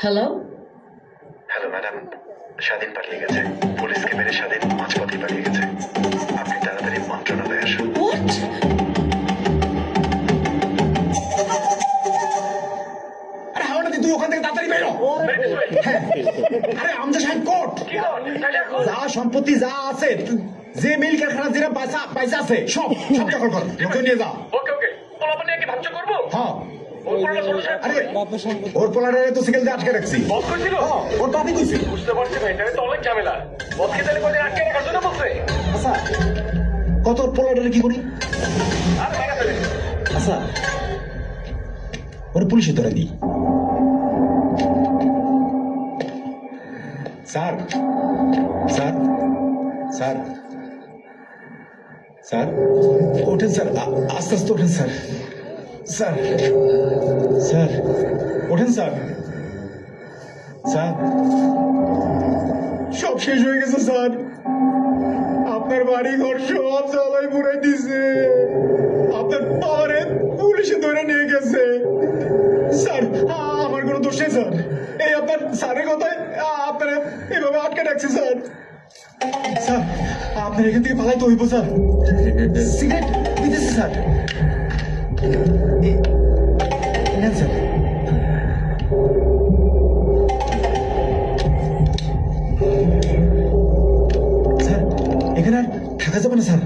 Hello hello madam, স্বাধীন পালিয়ে গেছে। পুলিশকে মেরে স্বাধীন মাঝপথে পালিয়ে গেছে। আপনি তাড়াতাড়ি মন্ত্রণালয়ে আসুন। হোয়াট? আরে হাওড়া তুই ওখান থেকে তাড়াতাড়ি বেরো। আরে আমজা সাহেব কোর্ট, যা সম্পত্তি যা আছে, যে মিল কারখানা যেটা পয়সা আছে সব দখল কর, লোকে নিয়ে যা। ওকে ওকে, পোলাপান নিয়ে কি ভাঙচুর করবো? হ্যাঁ, ওর পোলারে তো সিকেল দিয়ে আটকে রাখছি। বস করছিল? ওর বাপি কইছে। বুঝতে পারছি ভাই, তাহলে তো অনেক ঝামেলা। বসকে তাহলে কদিন আটকে রাখার জন্য বলছে? আচ্ছা, কত ওর পোলারে কি করি? আর ভাঙা ফেলে। আচ্ছা, ওর পুলিশে ধরে দিই। স্যার স্যার স্যার স্যার ওঠেন স্যার, আস্তে আস্তে ওঠেন স্যার। স্যার স্যার ওঠেন স্যার। স্যার সব শেষ হয়ে গেছে স্যার, আপনার বাড়ি ঘর সব জ্বালাই পুরাই দিছে, আপনার পাওয়ারে পুলিশে ধরে নিয়ে গেছে। স্যার আমার কোনো দোষ নেই স্যার, এই আপনার স্যারের কথায় আপনারা এভাবে আটকে রাখছে স্যার। স্যার আপনার এখান থেকে পালাইতে হইব স্যার। সিগারেট দিতেছে স্যার। নেন স্যার। স্যার এখানে আর থাকা যাবে না স্যার,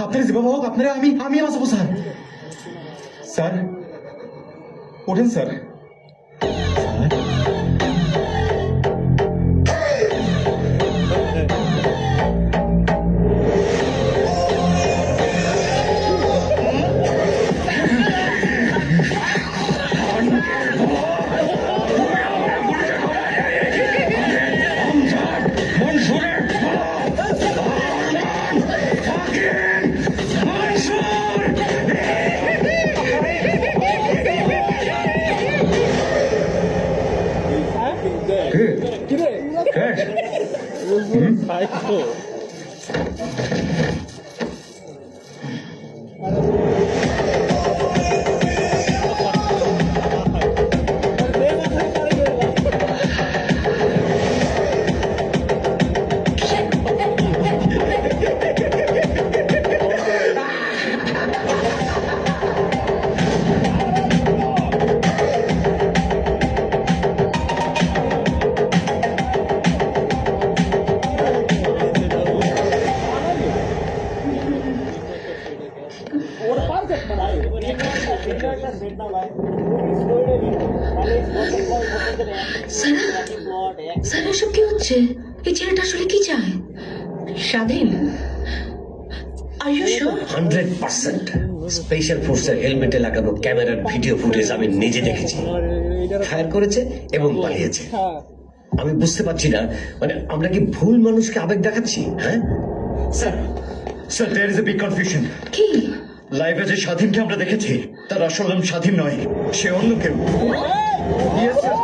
আপনারা যেভাবে হোক আপনারা আমি বাঁচাবো স্যার। স্যার ওঠেন স্যার। স্যার এসব কি হচ্ছে? এই ছেলেটা আসলে কি চায়? স্বাধীন, আর ইউ শিওর? 100% স্পেশাল ফোর্সের হেলমেটে লাগানো ক্যামেরার ভিডিও ফুটেজ আমি নিজে দেখেছি। ফায়ার করেছে এবং পালিয়েছে। আমি বুঝতে পারছি না, মানে আমরা কি ভুল মানুষকে আবেগ দেখাচ্ছি? হ্যাঁ sir sir there is a big confusion. কি? লাইভে যে স্বাধীনকে আমরা দেখেছি তার আসল নাম স্বাধীন নয়, সে অন্য কেউ। Yes, sir.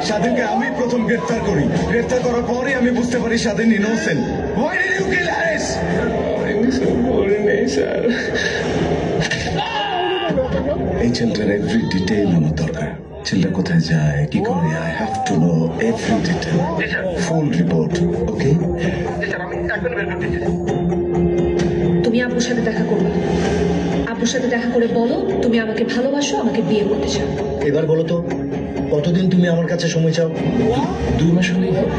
স্বাধীনকে আমি প্রথম গ্রেফতার করি, গ্রেফতার করার পরই আমি বুঝতে পারি স্বাধীন innocent. Why did you kill Harris? এই ছেলেটার এভরি ডিটেইল আমার দরকার। ছেলেটা কোথায় যায়, কি করে, I have to know every detail, full report. Okay তুমি আব্বুর সাথে দেখা করবে, আব্বুর সাথে দেখা করে বলো তুমি আমাকে ভালোবাসো, আমাকে বিয়ে করতে চাও। এবার বলো তো, কতদিন তুমি আমার কাছে সময় চাও? 2 মাস হলেই হবে।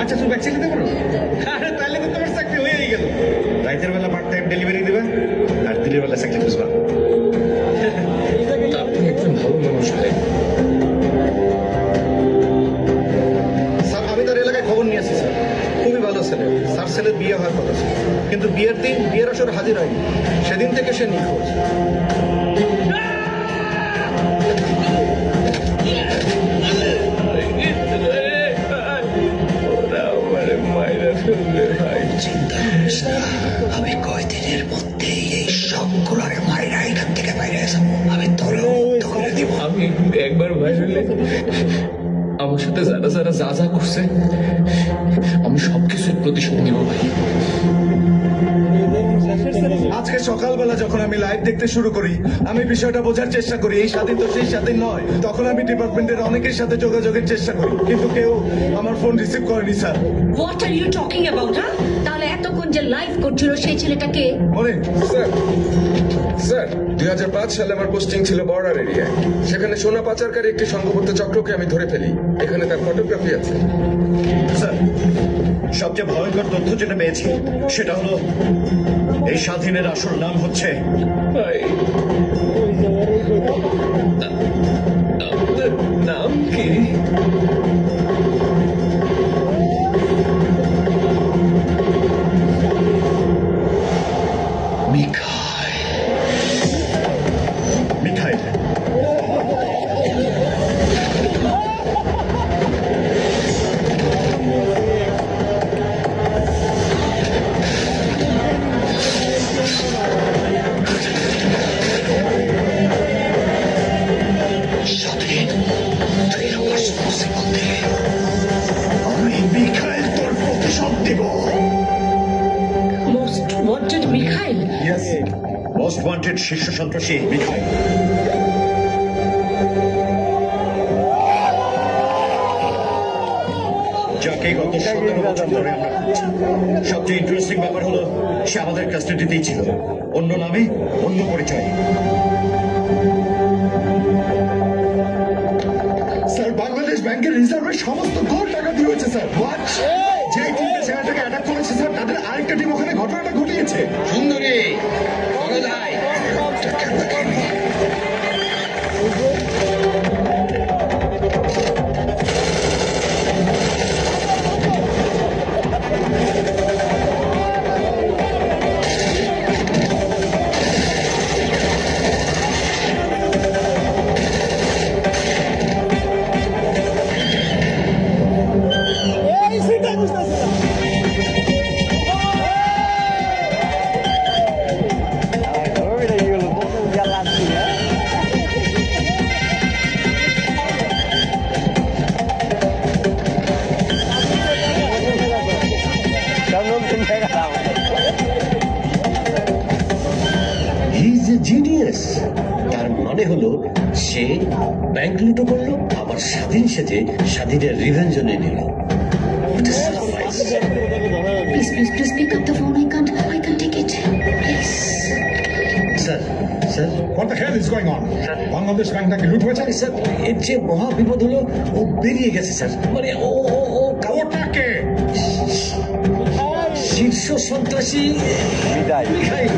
আচ্ছা তুমি ব্যাগ চালাতে পারো? আরে তাহলে তো তোমার চাকরি হয়েই গেল। রাতের বেলা পার্ট টাইম ডেলিভারি দিবে আর দিনের বেলা চাকরি খুঁজবা। আপনি একজন ভালো মানুষ ভাই। স্যার আমি তার এলাকায় খবর নিয়ে আসি স্যার, খুবই ভালো ছেলে। স্যার ছেলের বিয়ে হওয়ার কথা ছিল, কিন্তু বিয়ের দিন বিয়ের আসর হাজির হয়নি, সেদিন থেকে সে নিখোঁজ। চিন্তা করিস না, আমি কয়দিনের মধ্যেই এই সব করে মায়েরা এখান থেকে বাইরে যাবো। আমি তোরও মুক্ত করে দিব। আমি একবার ভাইরালে আমার সাথে যারা যারা যা যা করছে আমি সবকিছুর প্রতিশোধ নিব ভাই। আজকে সকালবেলা যখন আমি লাইভ দেখতে শুরু করি, আমি বিষয়টা বোঝার চেষ্টা করি এই স্বাধীন তো সেই স্বাধীন নয়। তখন আমি ডিপার্টমেন্টের অনেকের সাথে যোগাযোগের চেষ্টা করি, কিন্তু কেউ আমার ফোন রিসিভ করেনি স্যার। What are you talking about? তাহলে এতক্ষণ যে লাইভ করছিল সেই ছেলেটাকে মনে স্যার 2005 সালে আমার পোস্টিং ছিল বর্ডার এরিয়ায়। সেখানে সোনা পাচারকারী একটি সংঘবদ্ধ চক্রকে আমি ধরে ফেলি। এখানে তার ফটোগ্রাফি আছে। স্যার, সবচেয়ে ভয়ঙ্কর তথ্য যেটা পেয়েছি সেটা হলো এই স্বাধীনের আসল নাম হচ্ছে ভাই আপনার নাম কি? মিখাইল। স্বাধীন, তুই আমার পসিবল দে। আমি মিখাইল তোর প্রতিশোধ দিব। Most wanted Mikhail. Yes, most wanted শীর্ষ সন্ত্রাসী মিখাইল। যাকে গত 17 বছর ধরে আমরা খুঁজছি। সবচেয়ে ইন্টারেস্টিং ব্যাপার হলো সে আমাদের কাস্টাডিতেই ছিল, অন্য নামে অন্য পরিচয়। স্যার, বাংলাদেশ ব্যাংকের রিজার্ভের সমস্ত গোল্ড টাকা দিয়ে হয়েছে স্যার। হোয়াট? যে টিমটা ছেলেটাকে অ্যাটাক করেছে স্যার, তাদের আরেকটা টিম ওখানে ঘটনাটা ঘটিয়েছে। সুন্দরী, বড় ভাই, হি ইজ এ জিনিয়াস। তার মানে হলো সে ব্যাংক লুটো করলো, আবার স্বাধীন সেজে স্বাধীনের রিভেঞ্জও নিয়ে নিল। Please, please, please pick up the phone. I can't take it. Please. Sir, sir, What the hell is going on? Bangladesh ব্যাংকটাকে লুট হয়েছে। স্যার, এর যে মহা বিপদ হলো ও বেরিয়ে গেছে স্যার। মানে ও ও ও ওটাকে শীর্ষ সন্ত্রাসী মিখাইল।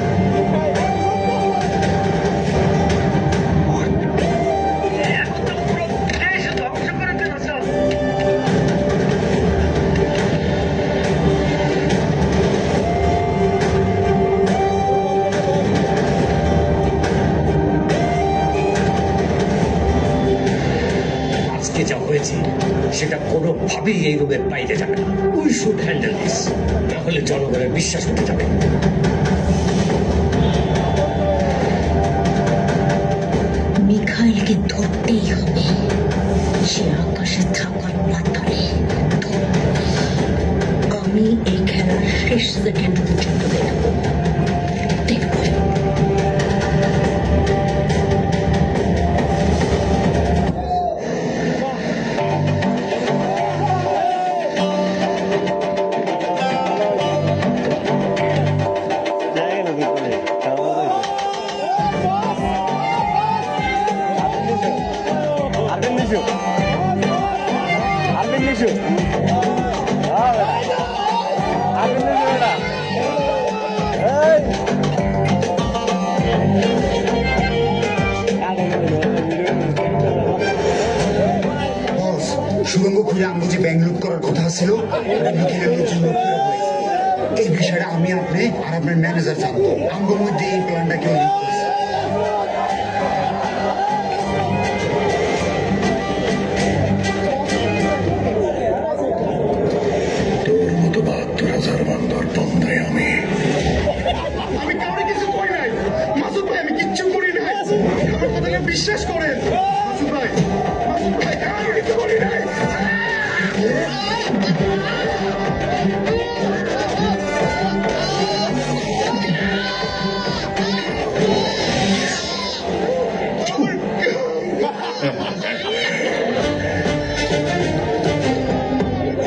আজকে যা হয়েছে সেটা কোনোভাবেই এই রুমের বাইরে যাবে না। উই শুড হ্যান্ডেল দিস, তাহলে জনগণের বিশ্বাস উঠে যাবে। মিখাইলকে ধরতেই হবে। সে আকাশে থাকার পাতালে আমি এই খেলার শেষ সেকেন্ড পর্যন্ত দেখব। দেখব। বস সুরঙ্গ খুঁজে আমি যে ব্যাংক লুট করার কথা ছিল ওটা নিখিলের জন্য এই বিষয়টা আমি আপনি আর আপনার ম্যানেজার জানতো আমার মধ্যে এই প্ল্যানটা কেউ লিক করছে। তোর মতো 72,000 বান্দর বন্ধাই আমি আমি কাউকে কিছু করি নাই মাসুদ ভাই, আমি কিচ্ছু করি নাই, আমার কথাটা বিশ্বাস করেন মাসুদ ভাই, মাসুদ ভাই কাউকে কিছু করি নাই।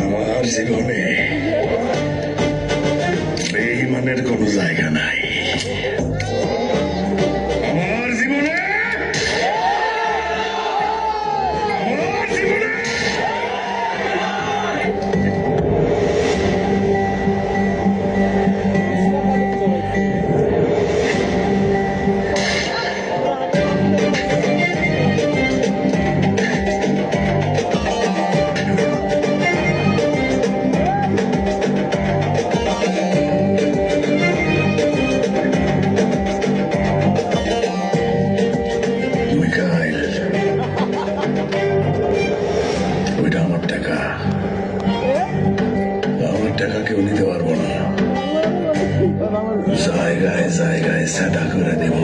আমার জীবনে বেঈমানের কোনো জায়গা নাই। আমার জীবনে মিকাইল, ওইটা আমার টাকা। আমার টাকা কেউ নিতে পারবো না। জায়গায় জায়গায় সাদা করে দেব,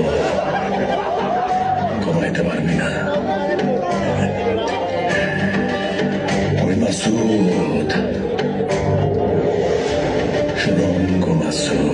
কমাইতে পারবি না। ওই মাসুদ, সুরঙ্গ মাসুদ।